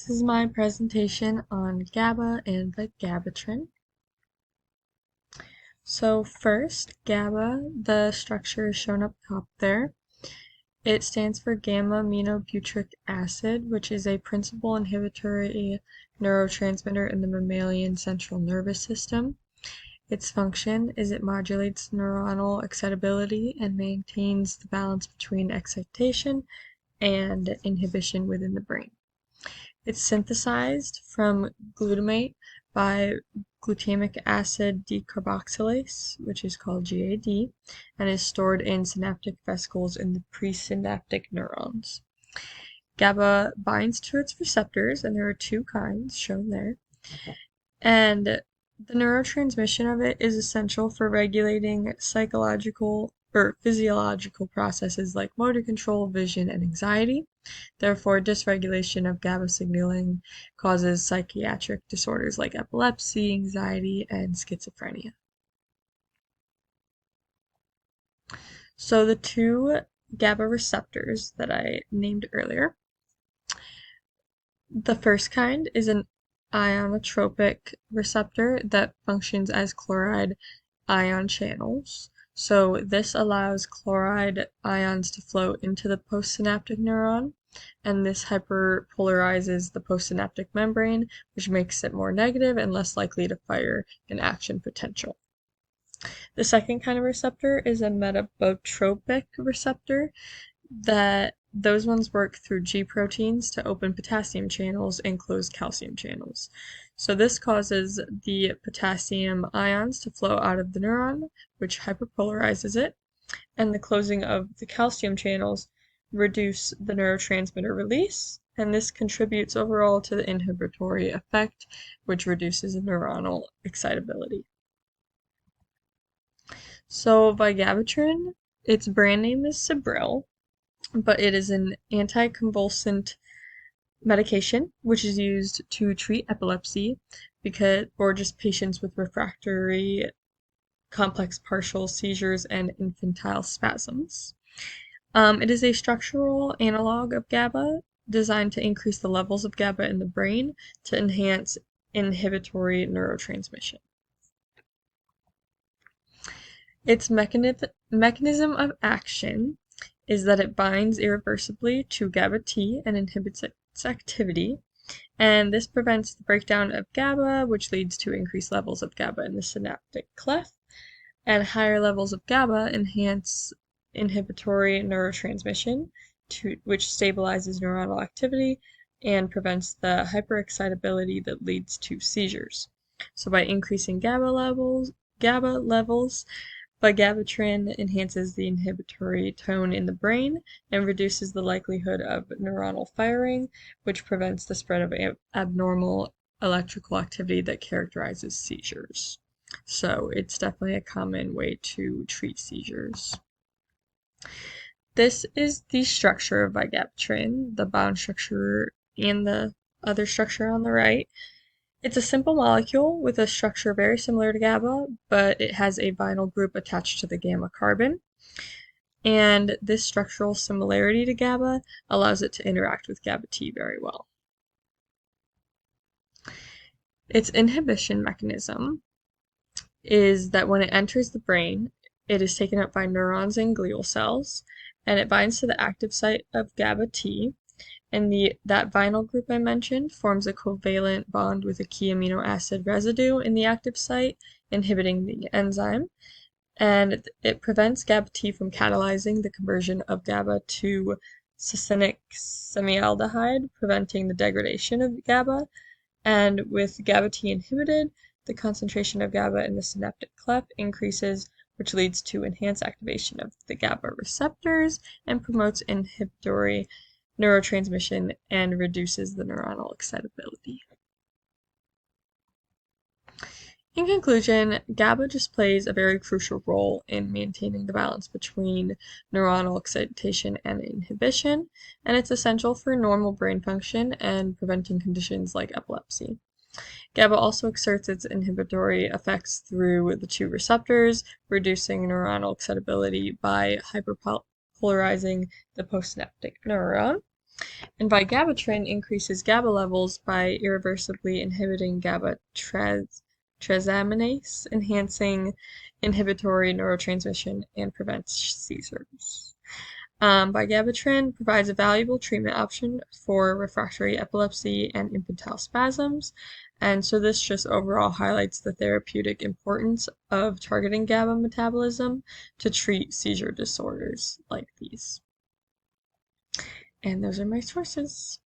This is my presentation on GABA and the GABAtrin. So first, GABA, the structure is shown up top there. It stands for gamma-aminobutyric acid, which is a principal inhibitory neurotransmitter in the mammalian central nervous system. Its function is it modulates neuronal excitability and maintains the balance between excitation and inhibition within the brain. It's synthesized from glutamate by glutamic acid decarboxylase, which is called GAD, and is stored in synaptic vesicles in the presynaptic neurons. GABA binds to its receptors, and there are two kinds shown there. And the neurotransmission of it is essential for regulating psychological or physiological processes like motor control, vision, and anxiety. Therefore, dysregulation of GABA signaling causes psychiatric disorders like epilepsy, anxiety, and schizophrenia. So the two GABA receptors that I named earlier, the first kind is an ionotropic receptor that functions as chloride ion channels. So this allows chloride ions to flow into the postsynaptic neuron, and this hyperpolarizes the postsynaptic membrane, which makes it more negative and less likely to fire an action potential. The second kind of receptor is a metabotropic receptor that those ones work through G proteins to open potassium channels and close calcium channels. So this causes the potassium ions to flow out of the neuron, which hyperpolarizes it, and the closing of the calcium channels reduce the neurotransmitter release, and this contributes overall to the inhibitory effect, which reduces neuronal excitability. So vigabatrin, its brand name is Cibril, but it is an anticonvulsant medication which is used to treat epilepsy or just patients with refractory complex partial seizures and infantile spasms. It is a structural analog of GABA designed to increase the levels of GABA in the brain to enhance inhibitory neurotransmission. Its mechanism of action is that it binds irreversibly to GABA-T and inhibits its activity, and this prevents the breakdown of GABA, which leads to increased levels of GABA in the synaptic cleft, and higher levels of GABA enhance inhibitory neurotransmission, which stabilizes neuronal activity and prevents the hyperexcitability that leads to seizures. So by increasing GABA levels, vigabatrin enhances the inhibitory tone in the brain and reduces the likelihood of neuronal firing, which prevents the spread of abnormal electrical activity that characterizes seizures. So it's definitely a common way to treat seizures. This is the structure of vigabatrin, the bound structure and the other structure on the right. It's a simple molecule with a structure very similar to GABA, but it has a vinyl group attached to the gamma carbon. And this structural similarity to GABA allows it to interact with GABA-T very well. Its inhibition mechanism is that when it enters the brain, it is taken up by neurons and glial cells, and it binds to the active site of GABA-T, and that vinyl group I mentioned forms a covalent bond with a key amino acid residue in the active site, inhibiting the enzyme, and it prevents GABA-T from catalyzing the conversion of GABA to succinic semialdehyde, preventing the degradation of GABA, and with GABA-T inhibited, the concentration of GABA in the synaptic cleft increases, which leads to enhanced activation of the GABA receptors and promotes inhibitory neurotransmission and reduces the neuronal excitability. In conclusion, GABA just plays a very crucial role in maintaining the balance between neuronal excitation and inhibition, and it's essential for normal brain function and preventing conditions like epilepsy. GABA also exerts its inhibitory effects through the two receptors, reducing neuronal excitability by hyperpolarizing the postsynaptic neuron. And vigabatrin increases GABA levels by irreversibly inhibiting GABA transaminase, enhancing inhibitory neurotransmission and prevents seizures. Vigabatrin provides a valuable treatment option for refractory epilepsy and infantile spasms, and so this just overall highlights the therapeutic importance of targeting GABA metabolism to treat seizure disorders like these. And those are my sources.